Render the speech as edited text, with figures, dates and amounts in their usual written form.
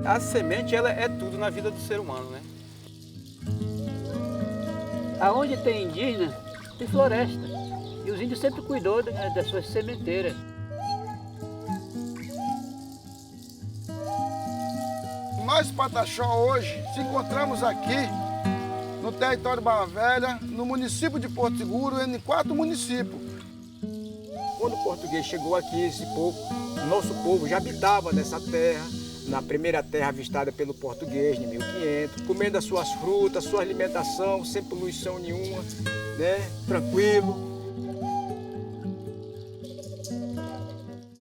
A semente, ela é tudo na vida do ser humano, né? Aonde tem indígena, tem floresta. E os índios sempre cuidou das suas sementeiras. Nós, Pataxó, hoje, se encontramos aqui no território de Barra Velha, no município de Porto Seguro, em 4 municípios. Quando o português chegou aqui, esse povo, o nosso povo já habitava nessa terra, na primeira terra avistada pelo português, em 1500, comendo as suas frutas, sua alimentação, sem poluição nenhuma, né? Tranquilo.